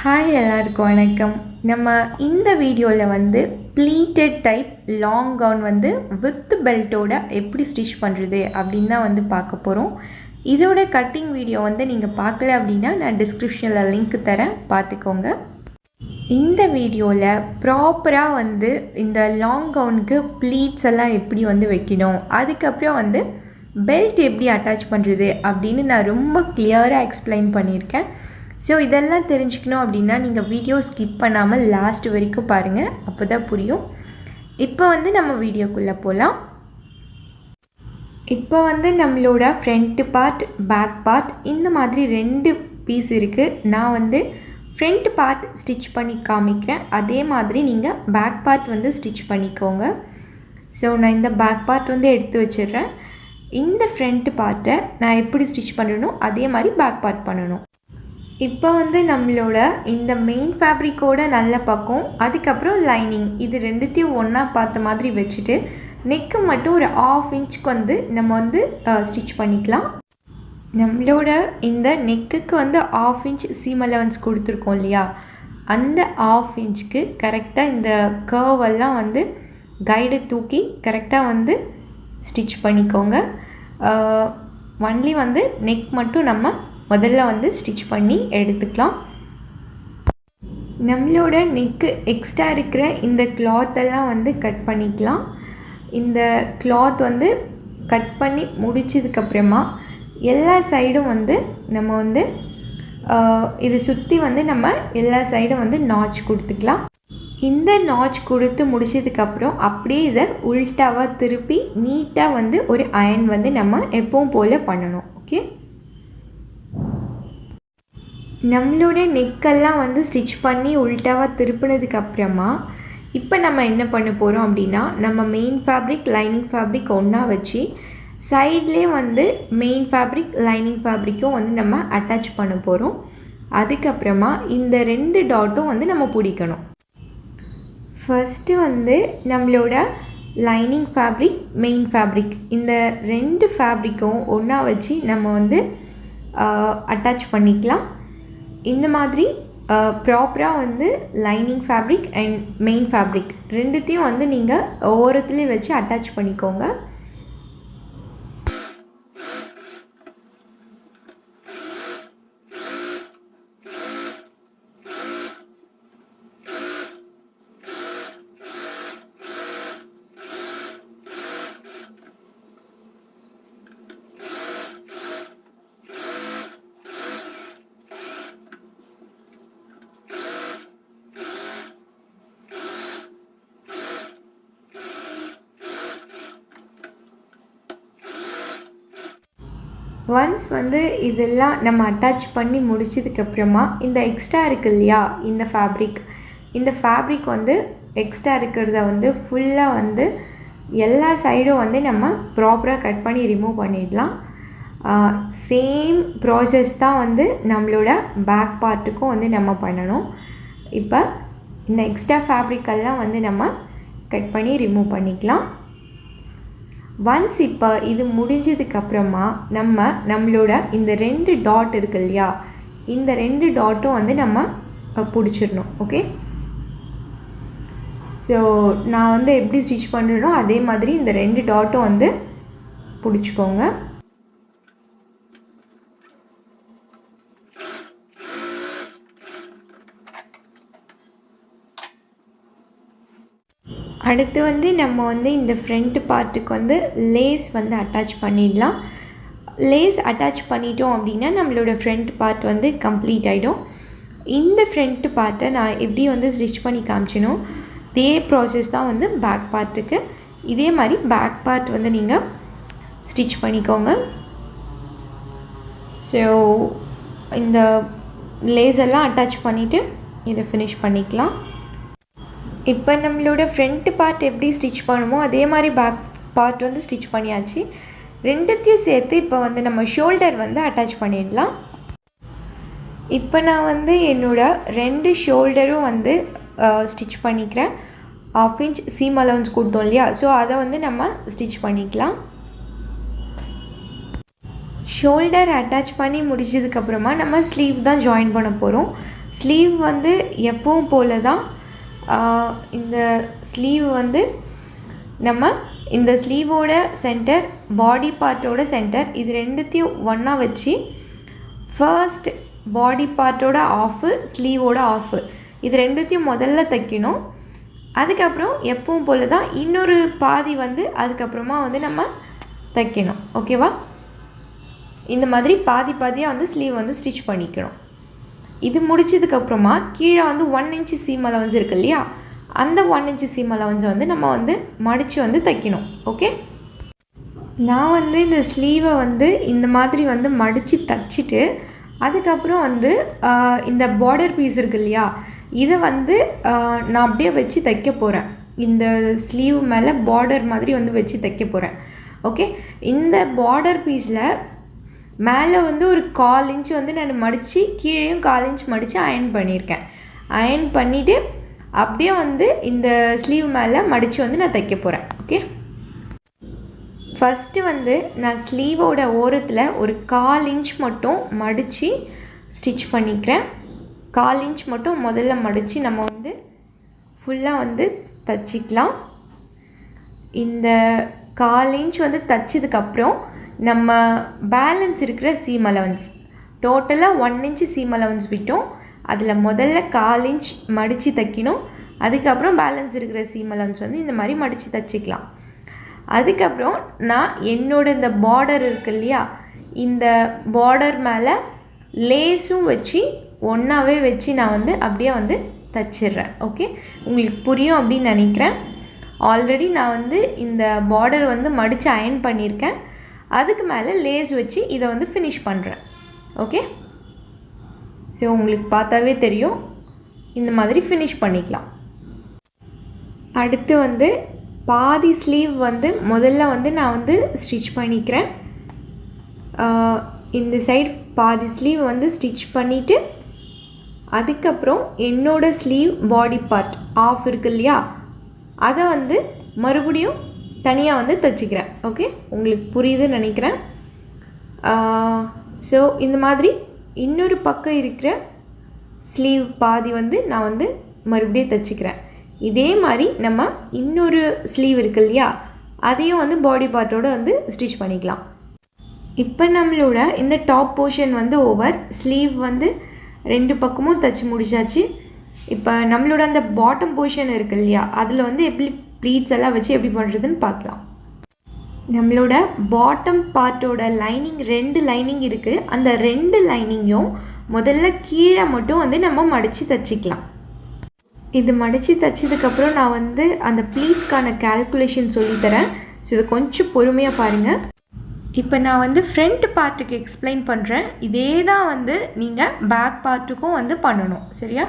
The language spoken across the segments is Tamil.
ஹாய் எல்லாருக்கும் வணக்கம். நம்ம இந்த வீடியோவில் வந்து ப்ளீட்டட் டைப் லாங் கவுன் வந்து வித் பெல்ட்டோட எப்படி ஸ்டிச் பண்ணுறது அப்படின்னு தான் வந்து பார்க்க போகிறோம். இதோட கட்டிங் வீடியோ வந்து நீங்கள் பார்க்கல அப்படின்னா நான் டிஸ்கிரிப்ஷனில் லிங்க் தரேன், பார்த்துக்கோங்க. இந்த வீடியோவில் ப்ராப்பராக வந்து இந்த லாங் கவுனுக்கு ப்ளீட்ஸ் எல்லாம் எப்படி வந்து வைக்கணும், அதுக்கப்புறம் வந்து பெல்ட் எப்படி அட்டாச் பண்ணுறது அப்படின்னு நான் ரொம்ப கிளியராக எக்ஸ்பிளைன் பண்ணியிருக்கேன். ஸோ இதெல்லாம் தெரிஞ்சுக்கணும் அப்படின்னா நீங்கள் வீடியோ ஸ்கிப் பண்ணாமல் லாஸ்ட் வரைக்கும் பாருங்கள், அப்போ தான் புரியும். இப்போ வந்து நம்ம வீடியோக்குள்ளே போகலாம். இப்போ வந்து நம்மளோட ஃப்ரண்ட் பார்ட், பேக் பார்ட் இந்த மாதிரி 2 பீஸ் இருக்குது. நான் வந்து ஃப்ரண்ட் பார்ட் ஸ்டிச் பண்ணி காமிக்கிறேன், அதே மாதிரி நீங்கள் பேக் பார்ட் வந்து ஸ்டிச் பண்ணிக்கோங்க. ஸோ நான் இந்த பேக் பார்ட் வந்து எடுத்து வச்சிடுறேன். இந்த ஃப்ரண்ட் பார்ட்டை நான் எப்படி ஸ்டிச் பண்ணணும் அதே மாதிரி பேக் பார்ட் பண்ணணும். இப்போ வந்து நம்மளோட இந்த மெயின் ஃபேப்ரிக்கோட நல்ல பக்கம், அதுக்கப்புறம் லைனிங், இது ரெண்டுத்தையும் ஒன்றா பார்த்த மாதிரி வச்சுட்டு நெக்கு மட்டும் ஒரு 1/2 இன்ச்சுக்கு வந்து நம்ம வந்து ஸ்டிச் பண்ணிக்கலாம். நம்மளோட இந்த நெக்குக்கு வந்து 1/2 இன்ச் சீம் அலவன்ஸ் கொடுத்துருக்கோம் இல்லையா, அந்த 1/2 இன்ச்சுக்கு கரெக்டாக இந்த கர்வெல்லாம் வந்து கைடை தூக்கி கரெக்டாக வந்து ஸ்டிச் பண்ணிக்கோங்க. ஒன்லி வந்து நெக் மட்டும் நம்ம முதல்ல வந்து ஸ்டிச் பண்ணி எடுத்துக்கலாம். நம்மளோட நெக்கு எக்ஸ்ட்ரா இருக்கிற இந்த கிளாத்தெல்லாம் வந்து கட் பண்ணிக்கலாம். இந்த கிளாத் வந்து கட் பண்ணி முடிச்சதுக்கப்புறமா எல்லா சைடும் வந்து நம்ம வந்து இதை சுற்றி வந்து நம்ம எல்லா சைடும் வந்து நாச் கொடுத்துக்கலாம். இந்த நாச் கொடுத்து முடிச்சதுக்கப்புறம் அப்படியே இதை உல்ட்டாவாக திருப்பி நீட்டாக வந்து ஒரு அயன் வந்து நம்ம எப்பவும் போல் பண்ணணும். ஓகே, நம்மளோட நெக்கெல்லாம் வந்து ஸ்டிச் பண்ணி உல்ட்டாவாக திருப்பினதுக்கப்புறமா இப்போ நம்ம என்ன பண்ண போகிறோம் அப்படின்னா, நம்ம மெயின் ஃபேப்ரிக் லைனிங் ஃபேப்ரிக் ஒன்றா வச்சு சைட்லேயே வந்து மெயின் ஃபேப்ரிக் லைனிங் ஃபேப்ரிக்கும் வந்து நம்ம அட்டாச் பண்ண போகிறோம். அதுக்கப்புறமா இந்த 2 டாட்டும் வந்து நம்ம பிடிக்கணும். ஃபஸ்ட்டு வந்து நம்மளோட லைனிங் ஃபேப்ரிக், மெயின் ஃபேப்ரிக், இந்த 2 ஃபேப்ரிக்கும் ஒன்றா வச்சு நம்ம வந்து அட்டாச் பண்ணிக்கலாம். இந்த மாதிரி ப்ராப்பராக வந்து lining fabric and main fabric ரெண்டுத்தையும் வந்து நீங்கள் ஓரத்துலேயே வச்சு அட்டாச் பண்ணிக்கோங்க. ஒன்ஸ் வந்து இதெல்லாம் நம்ம அட்டாச் பண்ணி முடிச்சதுக்கப்புறமா இந்த எக்ஸ்ட்ரா இருக்குது இல்லையா, இந்த ஃபேப்ரிக் வந்து எக்ஸ்ட்ரா இருக்கிறத வந்து ஃபுல்லாக வந்து எல்லா சைடும் வந்து நம்ம ப்ராப்பராக கட் பண்ணி ரிமூவ் பண்ணிடலாம். சேம் ப்ராசஸ் தான் வந்து நம்மளோட பேக் பார்ட்டுக்கும் வந்து நம்ம பண்ணணும். இப்போ இந்த எக்ஸ்ட்ரா ஃபேப்ரிக்கெல்லாம் வந்து நம்ம கட் பண்ணி ரிமூவ் பண்ணிக்கலாம். ஒன்ஸ் இப்போ இது முடிஞ்சதுக்கப்புறமா நம்மளோட இந்த 2 டாட் இருக்கு இல்லையா, இந்த 2 டாட்டும் வந்து நம்ம பிடிச்சிடணும். ஓகே, ஸோ நான் வந்து எப்படி ஸ்டிச் பண்ணுறனோ அதே மாதிரி இந்த 2 டாட்டும் வந்து பிடிச்சிக்கோங்க. அடுத்து வந்து நம்ம வந்து இந்த ஃப்ரண்ட் பார்ட்டுக்கு வந்து லேஸ் வந்து அட்டாச் பண்ணிடலாம். லேஸ் அட்டாச் பண்ணிட்டோம் அப்படின்னா நம்மளோட ஃப்ரண்ட் பார்ட் வந்து கம்ப்ளீட் ஆகிடும். இந்த ஃப்ரண்ட் பார்ட்டை நான் எப்படி வந்து ஸ்டிச் பண்ணி காமிச்சினோ இதே ப்ராசஸ் தான் வந்து பேக் பார்ட்டுக்கு. இதே மாதிரி பேக் பார்ட் வந்து நீங்கள் ஸ்டிச் பண்ணிக்கோங்க. ஸோ இந்த லேஸ் எல்லாம் அட்டாச் பண்ணிவிட்டு இதை ஃபினிஷ் பண்ணிக்கலாம். இப்போ நம்மளோட ஃப்ரண்ட் பார்ட் எப்படி ஸ்டிச் பண்ணுமோ அதே மாதிரி பேக் பார்ட் வந்து ஸ்டிச் பண்ணியாச்சு. ரெண்டுத்தையும் சேர்த்து இப்போ வந்து நம்ம ஷோல்டர் வந்து அட்டாச் பண்ணிடலாம். இப்போ நான் வந்து என்னோடய 2 ஷோல்டரும் வந்து ஸ்டிச் பண்ணிக்கிறேன். 1/2 இன்ச் சீம் அலவன்ஸ் கொடுத்தோம் இல்லையா, ஸோ அதை வந்து நம்ம ஸ்டிச் பண்ணிக்கலாம். ஷோல்டர் அட்டாச் பண்ணி முடிச்சதுக்கப்புறமா நம்ம ஸ்லீவ் தான் ஜாயின் பண்ண போகிறோம். ஸ்லீவ் வந்து எப்பவும் போல தான் இந்த ஸ்லீவ் வந்து நம்ம இந்த ஸ்லீவோட சென்டர், பாடி பார்ட்டோட சென்டர், இது ரெண்டுத்தையும் ஒன்றா வச்சு ஃபர்ஸ்ட் பாடி பார்ட்டோட ஆஃபு, ஸ்லீவோட ஆஃபு, இது ரெண்டுத்தையும் முதல்ல தைக்கணும். அதுக்கப்புறம் எப்பவும் போல தான் இன்னொரு பாதி வந்து அதுக்கப்புறமா வந்து நம்ம தைக்கணும். ஓகேவா? இந்த மாதிரி பாதி பாதியாக வந்து ஸ்லீவ் வந்து ஸ்டிச் பண்ணிக்கணும். இது முடிச்சதுக்கப்புறமா கீழே வந்து 1 இன்ச்சு சீம் அலவன்ஸ் இருக்குது இல்லையா, அந்த 1 இன்ச்சு சீம் அலவன்ஸை வந்து நம்ம வந்து மடித்து வந்து தைக்கணும். ஓகே, நான் வந்து இந்த ஸ்லீவை வந்து இந்த மாதிரி வந்து மடித்து தைச்சிட்டு அதுக்கப்புறம் வந்து இந்த பார்டர் பீஸ் இருக்குது இல்லையா, இதை வந்து நான் அப்படியே வச்சு தைக்க போகிறேன். இந்த ஸ்லீவ் மேலே பார்டர் மாதிரி வந்து வச்சு தைக்க போகிறேன். ஓகே, இந்த பார்டர் பீஸில் மேலே வந்து ஒரு 1/4 இன்ச்சு வந்து நான் மடித்து, கீழேயும் 1/4 இன்ச் மடித்து அயர்ன் பண்ணியிருக்கேன். அயர்ன் பண்ணிவிட்டு அப்படியே வந்து இந்த ஸ்லீவ் மேலே மடித்து வந்து நான் தைக்க போகிறேன். ஓகே, ஃபஸ்ட்டு வந்து நான் ஸ்லீவோட ஓரத்தில் ஒரு 1/4 இன்ச் மட்டும் மடித்து ஸ்டிச் பண்ணிக்கிறேன். 1/4 இன்ச் மட்டும் முதல்ல மடித்து நம்ம வந்து ஃபுல்லாக வந்து தைச்சிக்கலாம். இந்த 1/4 இன்ச் வந்து தைச்சதுக்கப்புறம் நம்ம பேலன்ஸ் இருக்கிற சீம் அலவன்ஸ், டோட்டலாக 1 இன்ச்சு சீம் அலவன்ஸ் விட்டோம். அதில் முதல்ல 1/4 இன்ச் மடித்து தைக்கணும். அதுக்கப்புறம் பேலன்ஸ் இருக்கிற சீம் அலவன்ஸ் வந்து இந்த மாதிரி மடித்து தைச்சிக்கலாம். அதுக்கப்புறம் நான் என்னோட இந்த பார்டர் இருக்கு இல்லையா, இந்த பார்டர் மேலே லேஸும் வச்சு ஒன்றாவே வச்சு நான் வந்து அப்படியே வந்து தைச்சிட்றேன். ஓகே, உங்களுக்கு புரியும் அப்படின்னு நினைக்கிறேன். ஆல்ரெடி நான் வந்து இந்த பார்டர் வந்து மடித்து அயர்ன் பண்ணியிருக்கேன். அதுக்கு மேலே லேஸ் வச்சு இதை வந்து ஃபினிஷ் பண்ணுறேன். ஓகே, ஸோ உங்களுக்கு பார்த்தாவே தெரியும். இந்த மாதிரி ஃபினிஷ் பண்ணிக்கலாம். அடுத்து வந்து பாதி ஸ்லீவ் வந்து முதல்ல வந்து நான் வந்து ஸ்டிச் பண்ணிக்கிறேன். இந்த சைடு பாதி ஸ்லீவ் வந்து ஸ்டிச் பண்ணிவிட்டு அதுக்கப்புறம் என்னோடய ஸ்லீவ் பாடி பார்ட் ஆஃப் இருக்கு இல்லையா, அதை வந்து மறுபடியும் தனியாக வந்து தைச்சிக்கிறேன். ஓகே, உங்களுக்கு புரியுதுன்னு நினைக்கிறேன். ஸோ இந்த மாதிரி இன்னொரு பக்கம் இருக்கிற ஸ்லீவ் பாதி வந்து நான் வந்து மறுபடியும் தைச்சிக்கிறேன். இதே மாதிரி நம்ம இன்னொரு ஸ்லீவ் இருக்கு இல்லையா, அதையும் வந்து பாடி பார்ட்டோடு வந்து ஸ்டிச் பண்ணிக்கலாம். இப்போ நம்மளோட இந்த டாப் போர்ஷன் வந்து ஓவர், ஸ்லீவ் வந்து 2 பக்கமும் தைச்சி முடிச்சாச்சு. இப்போ நம்மளோட அந்த பாட்டம் போர்ஷன் இருக்கு இல்லையா, அதில் வந்து எப்படி ப்ளீட்ஸ் எல்லாம் வச்சு எப்படி பண்ணுறதுன்னு பார்க்கலாம். நம்மளோட பாட்டம் பார்ட்டோட லைனிங் 2 லைனிங் இருக்குது. அந்த 2 லைனிங்கும் முதல்ல கீழே மட்டும் வந்து நம்ம மடித்து தைச்சிக்கலாம். இது மடித்து தைச்சதுக்கப்புறம் நான் வந்து அந்த ப்ளீட்கான கால்குலேஷன் சொல்லித்தரேன். ஸோ இது கொஞ்சம் பொறுமையாக பாருங்கள். இப்போ நான் வந்து ஃப்ரண்ட் பார்ட்டுக்கு எக்ஸ்பிளைன் பண்ணுறேன். இதே தான் வந்து நீங்கள் பேக் பார்ட்டுக்கும் வந்து பண்ணணும். சரியா?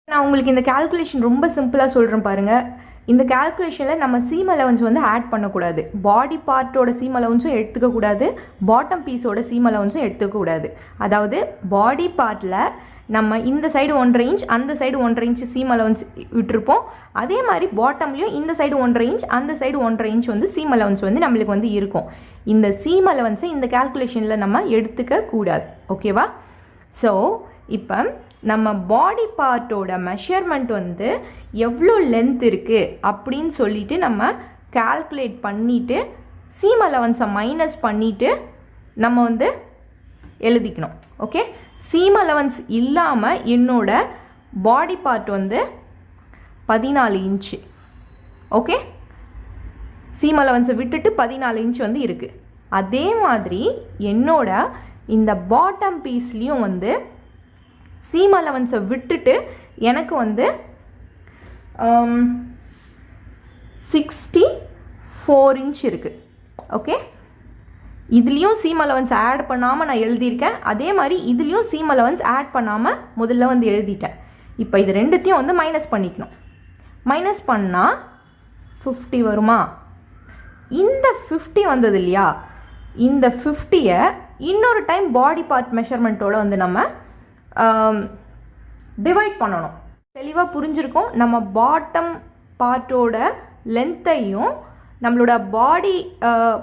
நான் உங்களுக்கு இந்த கால்குலேஷன் ரொம்ப சிம்பிளாக சொல்கிறேன் பாருங்கள். இந்த கால்குலேஷனில் நம்ம சீம் அலவன்ஸ் வந்து ஆட் பண்ணக்கூடாது. பாடி பார்ட்டோட சீம் அலவன்ஸும் எடுத்துக்கக்கூடாது, பாட்டம் பீஸோட சீம் அலவன்ஸும் எடுத்துக்கக்கூடாது. அதாவது பாடி பார்ட்டில் நம்ம இந்த சைடு 1.5 இன்ச், அந்த சைடு 1.5 இன்ச் சீம் அலவன்ஸ் விட்டுருப்போம். அதே மாதிரி பாட்டம்லேயும் இந்த சைடு 1.5 இன்ச், அந்த சைடு 1.5 இன்ச் வந்து சீம் அலவன்ஸ் வந்து நம்மளுக்கு வந்து இருக்கும். இந்த சீம் அலவன்ஸை இந்த கால்குலேஷனில் நம்ம எடுத்துக்க கூடாது. ஓகேவா? ஸோ இப்போ நம்ம பாடி பார்ட்டோட மெஷர்மெண்ட் வந்து எவ்வளோ லென்த் இருக்குது அப்படின்னு சொல்லிட்டு நம்ம கால்குலேட் பண்ணிவிட்டு சீம் அலவன்ஸை மைனஸ் பண்ணிவிட்டு நம்ம வந்து எழுதிக்கணும். ஓகே, சீம் அலவன்ஸ் இல்லாமல் என்னோட பாடி பார்ட் வந்து 14 இன்ச்சு. ஓகே, சீம் அலவன்ஸை விட்டுட்டு 14 இன்ச் வந்து இருக்குது. அதே மாதிரி என்னோட இந்த பாட்டம் பீஸ்லேயும் வந்து சீம் அலவன்ஸை விட்டுட்டு எனக்கு வந்து 64 இன்ச் இருக்குது. ஓகே, இதுலேயும் சீம் அலவன்ஸ் ஆட் பண்ணாமல் நான் எழுதியிருக்கேன். அதே மாதிரி இதுலேயும் சீம் அலவன்ஸ் ஆட் பண்ணாமல் முதல்ல வந்து எழுதிட்டேன். இப்போ இது ரெண்டுத்தையும் வந்து மைனஸ் பண்ணிக்கணும். மைனஸ் பண்ணால் 50 வருமா? இந்த 50 வந்தது இல்லையா, இந்த 50யை இன்னொரு டைம் பாடி பார்ட் மெஷர்மெண்ட்டோடு வந்து நம்ம டிவைட் பண்ணணும். தெளிவாக புரிஞ்சிருக்கும். நம்ம பாட்டம் பார்ட்டோட லென்த்தையும் நம்மளோட பாடி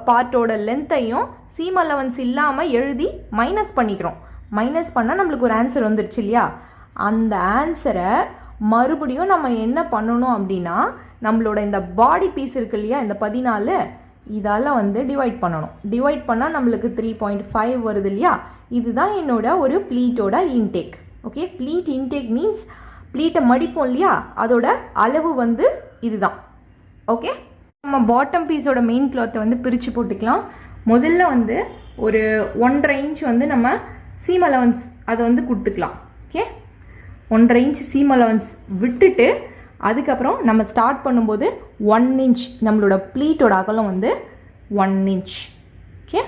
பார்ட்டோட லென்த்தையும் சீம் அலவன்ஸ் இல்லாமல் எழுதி மைனஸ் பண்ணிக்கிறோம். மைனஸ் பண்ணால் நம்மளுக்கு ஒரு ஆன்சர் வந்துடுச்சு இல்லையா. அந்த ஆன்சரை மறுபடியும் நம்ம என்ன பண்ணணும் அப்படின்னா நம்மளோட இந்த பாடி பீஸ் இருக்கு இல்லையா, இந்த 14 இதால் வந்து டிவைட் பண்ணணும். டிவைட் பண்ணால் நம்மளுக்கு 3.5 வருது இல்லையா. இதுதான் என்னோட ஒரு ப்ளீட்டோட intake. Okay, pleat intake means ப்ளீட்டை மடிப்போம் இல்லையா, அதோட அளவு வந்து இதுதான். ஓகே, நம்ம பாட்டம் பீஸோட மெயின் கிளாத்தை வந்து பிரித்து போட்டுக்கலாம். முதல்ல வந்து ஒரு 1.5 இன்ச் வந்து நம்ம சீம் அலவன்ஸ் அதை வந்து கொடுத்துக்கலாம். ஓகே, 1.5 இன்ச் சீம் அலவன்ஸ் விட்டுட்டு அதுக்கப்புறம் நம்ம ஸ்டார்ட் பண்ணும்போது 1 இன்ச் நம்மளோட ப்ளீட்டோட அகலம் வந்து 1 இன்ச். Okay,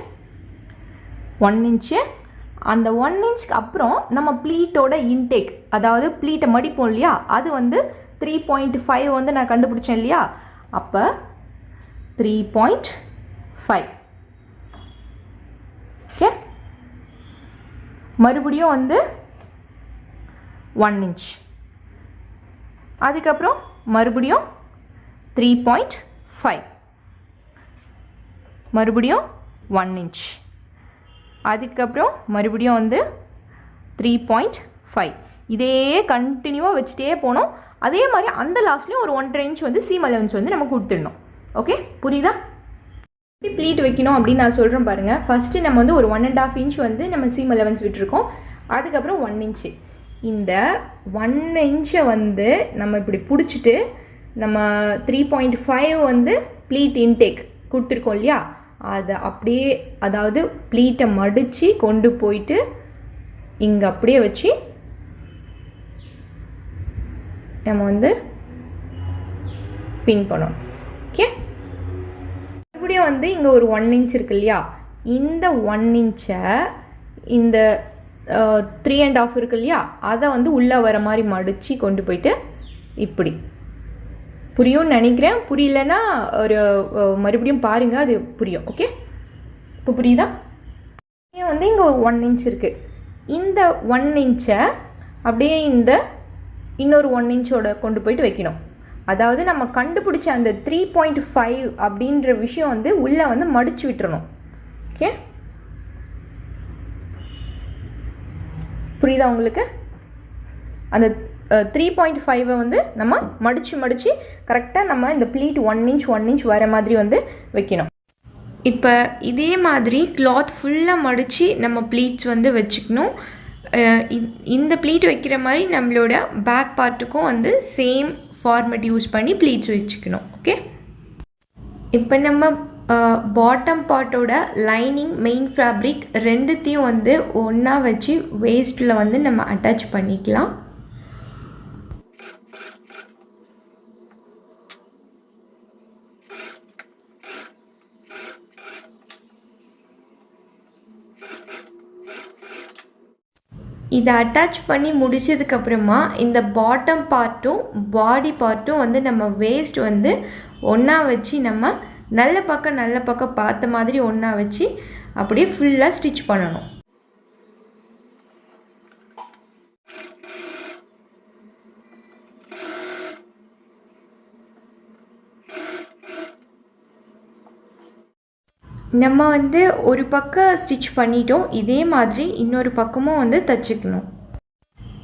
1 inch. அந்த 1 இன்ச்சுக்கு அப்புறம் நம்ம ப்ளீட்டோட இன்டேக், அதாவது ப்ளீட்டை மடிப்போம் இல்லையா, அது வந்து 3.5 வந்து நான் கண்டுபிடிச்சேன் இல்லையா. அப்போ 3.5. ஓகே, மறுபடியும் வந்து 1 இன்ச், அதுக்கப்புறம் மறுபடியும் 3.5, மறுபடியும் 1 இன்ச், அதுக்கப்புறம் மறுபடியும் வந்து 3.5. இதே கண்டினியூவாக வச்சுட்டே போனோம். அதே மாதிரி அந்த லாஸ்ட்லேயும் ஒரு 1.5 இன்ச் வந்து சீம் அலவன்ஸ் வந்து நம்ம கொடுத்துடணும். ஓகே, புரியுதா? எப்படி ப்ளீட் வைக்கணும் அப்படின்னு நான் சொல்கிறேன் பாருங்கள். ஃபஸ்ட்டு நம்ம வந்து ஒரு 1.5 இன்ச் வந்து நம்ம சீம் அலவன்ஸ் விட்டுருக்கோம். அதுக்கப்புறம் 1 இன்ச்சு. இந்த 1 இன்ச்சை வந்து நம்ம இப்படி பிடிச்சிட்டு நம்ம 3.5 வந்து ப்ளீட் இன்டேக் கொடுத்துருக்கோம் இல்லையா, அதை அப்படியே, அதாவது ப்ளீட்டை மடித்து கொண்டு போயிட்டு இங்கே அப்படியே வச்சு நம்ம வந்து பின் பண்ணணும். ஓகே, மறுபடியும் வந்து இங்கே ஒரு 1 இன்ச் இருக்கு இல்லையா, இந்த 1 இன்ச்சை இந்த 3.5 இருக்கு இல்லையா, அதை வந்து உள்ளே வர மாதிரி மடித்து கொண்டு போயிட்டு இப்படி. புரியும்னு நினைக்கிறேன். புரியலன்னா ஒரு மறுபடியும் பாருங்கள், அது புரியும். ஓகே, இப்போ புரியுதா? வந்து இங்கே ஒரு 1 இன்ச் இருக்குது. இந்த 1 இன்ச்சை அப்படியே இந்த இன்னொரு 1 இன்ச்சோட கொண்டு போயிட்டு வைக்கணும். அதாவது நம்ம கண்டுபிடிச்ச அந்த 3.5 அப்படின்ற விஷயம் வந்து உள்ளே வந்து மடித்து விட்டுறணும். ஓகே, புரியுதா உங்களுக்கு? அந்த 3.5 வந்து நம்ம மடித்து கரெக்டாக நம்ம இந்த ப்ளீட் 1 இன்ச் வர மாதிரி வந்து வைக்கணும். இப்போ இதே மாதிரி கிளாத் ஃபுல்லாக மடித்து நம்ம ப்ளீட்ஸ் வந்து வச்சுக்கணும். இந்த ப்ளீட் வைக்கிற மாதிரி நம்மளோட பேக் பார்ட்டுக்கும் வந்து சேம் ஃபார்மேட் யூஸ் பண்ணி ப்ளீட்ஸ் வச்சுக்கணும். ஓகே, இப்போ நம்ம பாட்டம் பார்ட்டோட லைனிங், மெயின் ஃபேப்ரிக் ரெண்டுத்தையும் வந்து ஒன்றா வச்சு வேஸ்ட்டில் வந்து நம்ம அட்டாச் பண்ணிக்கலாம். இதை அட்டாச் பண்ணி முடிச்சதுக்கப்புறமா இந்த பாட்டம் பார்ட்டும் பாடி பார்ட்டும் வந்து நம்ம வேஸ்ட் வந்து ஒன்றா வச்சு நம்ம நல்ல பக்கம் பார்த்த மாதிரி ஒன்றா வச்சு அப்படியே ஃபுல்லாக ஸ்டிச் பண்ணணும். நம்ம வந்து ஒரு பக்கம் ஸ்டிச் பண்ணிட்டோம். இதே மாதிரி இன்னொரு பக்கமும் வந்து தைச்சிக்கணும்.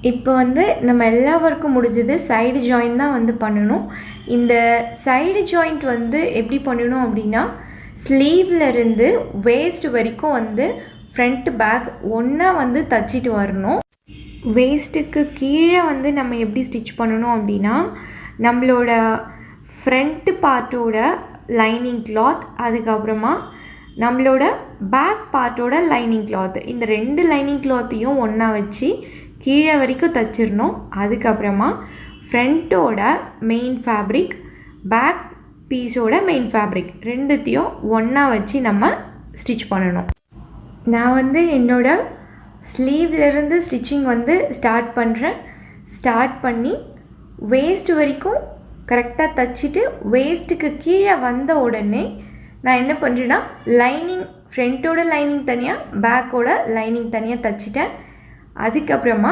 இப்போ வந்து நம்ம எல்லா ஒர்க்கும் முடிஞ்சது. சைடு ஜாயின் தான் வந்து பண்ணணும். இந்த சைடு ஜாயிண்ட் வந்து எப்படி பண்ணணும் அப்படின்னா, ஸ்லீவ்லேருந்து வேஸ்ட் வரைக்கும் வந்து ஃப்ரண்ட் பேக் ஒன்றா வந்து தைச்சிட்டு வரணும். வேஸ்ட்டுக்கு கீழே வந்து நம்ம எப்படி ஸ்டிச் பண்ணணும் அப்படின்னா, நம்மளோட ஃப்ரண்ட் பார்ட்டோட லைனிங் கிளாத், அதுக்கப்புறமா நம்மளோட பேக் பார்ட்டோட லைனிங் கிளாத், இந்த 2 லைனிங் கிளாத்தையும் ஒன்றா வச்சு கீழே வரைக்கும் தைச்சிடணும். அதுக்கப்புறமா ஃப்ரண்ட்டோட மெயின் ஃபேப்ரிக், பேக் பீஸோட மெயின் ஃபேப்ரிக் ரெண்டுத்தையும் ஒன்றா வச்சு நம்ம ஸ்டிச் பண்ணணும். நான் வந்து என்னோடய ஸ்லீவ்லேருந்து ஸ்டிச்சிங் வந்து ஸ்டார்ட் பண்ணி வேஸ்ட் வரைக்கும் கரெக்டாக தைச்சிட்டு, வேஸ்ட்டுக்கு கீழே வந்த உடனே நான் என்ன பண்ணுறேன்னா, லைனிங், ஃப்ரண்ட்டோட லைனிங் தனியாக, பேக்கோட லைனிங் தனியாக தைச்சிட்டேன். அதுக்கப்புறமா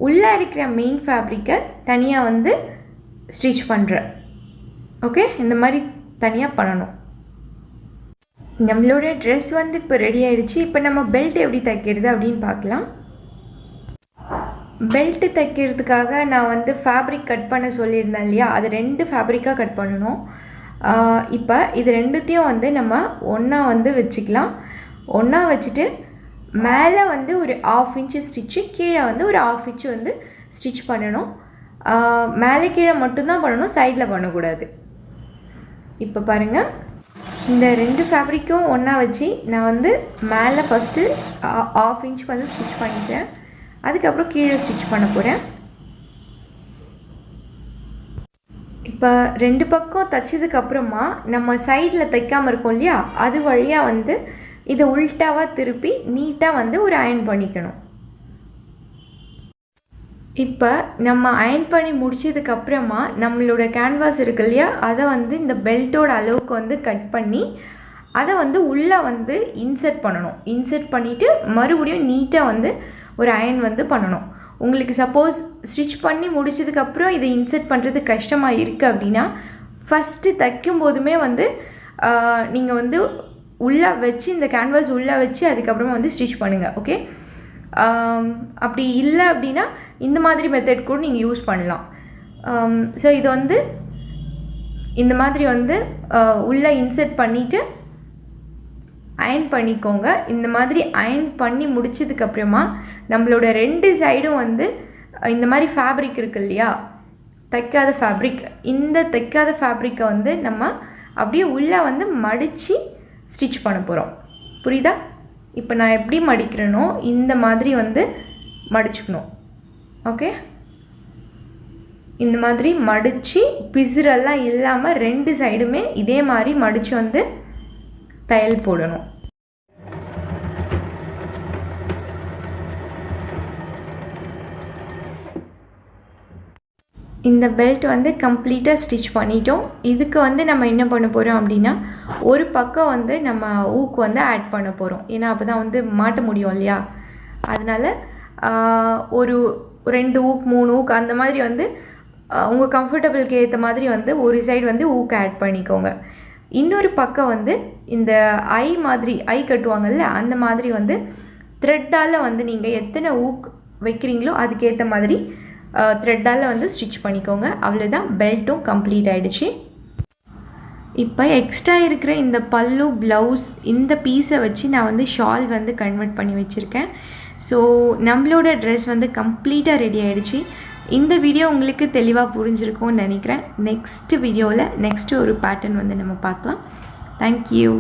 உள்ளே இருக்கிற மெயின் ஃபேப்ரிக்கை தனியாக வந்து ஸ்டிச் பண்ணுறேன். ஓகே, இந்த மாதிரி தனியாக பண்ணணும். நம்மளோட ட்ரெஸ் வந்து இப்போ ரெடி ஆகிடுச்சு. இப்போ நம்ம பெல்ட் எப்படி தைக்கிறது அப்படின்னு பார்க்கலாம். பெல்ட்டு தைக்கிறதுக்காக நான் வந்து ஃபேப்ரிக் கட் பண்ண சொல்லியிருந்தேன் இல்லையா, அது 2 ஃபேப்ரிக்காக கட் பண்ணணும். இப்போ இது ரெண்டுத்தையும் வந்து நம்ம ஒன்றா வந்து வச்சுக்கலாம். ஒன்றா வச்சுட்டு மேலே வந்து ஒரு 1/2 இன்ச்சு ஸ்டிச்சு, கீழே வந்து ஒரு 1/2 இன்ச்சு வந்து ஸ்டிச் பண்ணணும். மேலே கீழே மட்டும்தான் பண்ணணும், சைடில் பண்ணக்கூடாது. இப்போ பாருங்கள், இந்த 2 ஃபேப்ரிக்கும் ஒன்றா வச்சு நான் வந்து மேலே ஃபஸ்ட்டு 1/2 இன்ச்சுக்கு வந்து ஸ்டிச் பண்ணிக்கிறேன். அதுக்கப்புறம் கீழே ஸ்டிச் பண்ண போகிறேன். இப்போ 2 பக்கம் தைச்சதுக்கப்புறமா நம்ம சைடில் தைக்காமல் இருக்கோம் இல்லையா, அது வழியாக வந்து இதை உல்ட்டாவாக திருப்பி நீட்டாக வந்து ஒரு அயன் பண்ணிக்கணும். இப்போ நம்ம அயன் பண்ணி முடிச்சதுக்கப்புறமா நம்மளோட கேன்வாஸ் இருக்கு இல்லையா, அதை வந்து இந்த பெல்ட்டோட அளவுக்கு வந்து கட் பண்ணி அதை வந்து உள்ளே வந்து இன்சர்ட் பண்ணணும். இன்சர்ட் பண்ணிவிட்டு மறுபடியும் நீட்டாக வந்து ஒரு அயன் வந்து பண்ணணும். உங்களுக்கு சப்போஸ் ஸ்டிச் பண்ணி முடிச்சதுக்கப்புறம் இதை இன்சர்ட் பண்ணுறது கஷ்டமாக இருக்குது அப்படின்னா, ஃபஸ்ட்டு தைக்கும் போதுமே வந்து நீங்கள் வந்து உள்ளே வச்சு இந்த கேன்வாஸ் உள்ளே வச்சு அதுக்கப்புறமா வந்து ஸ்டிச் பண்ணுங்கள். ஓகே, அப்படி இல்லை அப்படின்னா இந்த மாதிரி மெத்தட் கூட நீங்கள் யூஸ் பண்ணலாம். ஸோ இது வந்து இந்த மாதிரி வந்து உள்ளே இன்சர்ட் பண்ணிவிட்டு அயன் பண்ணிக்கோங்க. இந்த மாதிரி அயன் பண்ணி முடிச்சதுக்கப்புறமா நம்மளோட 2 சைடும் வந்து இந்த மாதிரி ஃபேப்ரிக் இருக்குது இல்லையா, தைக்காத ஃபேப்ரிக், இந்த தைக்காத ஃபேப்ரிக்கை வந்து நம்ம அப்படியே உள்ளே வந்து மடித்து ஸ்டிச் பண்ண போகிறோம். புரியுதா? இப்போ நான் எப்படி மடிக்கிறேனோ இந்த மாதிரி வந்து மடிச்சுக்கணும். ஓகே, இந்த மாதிரி மடித்து பிசுரெல்லாம் இல்லாமல் 2 சைடுமே இதே மாதிரி மடித்து வந்து தையல் போடணும். இந்த பெல்ட் வந்து கம்ப்ளீட்டாக ஸ்டிச் பண்ணிட்டோம். இதுக்கு வந்து நம்ம என்ன பண்ண போகிறோம் அப்படின்னா, ஒரு பக்கம் வந்து நம்ம ஊக்கு வந்து ஆட் பண்ண போகிறோம். ஏன்னா அப்போ தான் வந்து மாட்ட முடியும் இல்லையா, அதனால் ஒரு 2 ஊக் 3 ஊக் அந்த மாதிரி வந்து உங்கள் கம்ஃபர்டபுளுக்கு ஏற்ற மாதிரி வந்து ஒரு சைடு வந்து ஊக்கு ஆட் பண்ணிக்கோங்க. இன்னொரு பக்கம் வந்து இந்த ஐ மாதிரி ஐ கட்டுவாங்கல்ல, அந்த மாதிரி வந்து த்ரெட்டால் வந்து நீங்கள் எத்தனை ஊக் வைக்கிறீங்களோ அதுக்கேற்ற மாதிரி த்ரெட்டால் வந்து ஸ்டிச் பண்ணிக்கோங்க. அவ்வளோதான், பெல்ட்டும் கம்ப்ளீட் ஆகிடுச்சு. இப்போ எக்ஸ்ட்ரா இருக்கிற இந்த பல்லு ப்ளவுஸ் இந்த பீஸை வச்சு நான் வந்து ஷால் வந்து கன்வெர்ட் பண்ணி வச்சுருக்கேன். ஸோ நம்மளோட ட்ரெஸ் வந்து கம்ப்ளீட்டாக ரெடி ஆகிடுச்சு. இந்த வீடியோ உங்களுக்கு தெளிவாக புரிஞ்சிருக்கும்னு நினைக்கிறேன். நெக்ஸ்ட் வீடியோவில் நெக்ஸ்ட்டு ஒரு பேட்டர்ன் வந்து நம்ம பார்க்கலாம். தேங்க்யூ.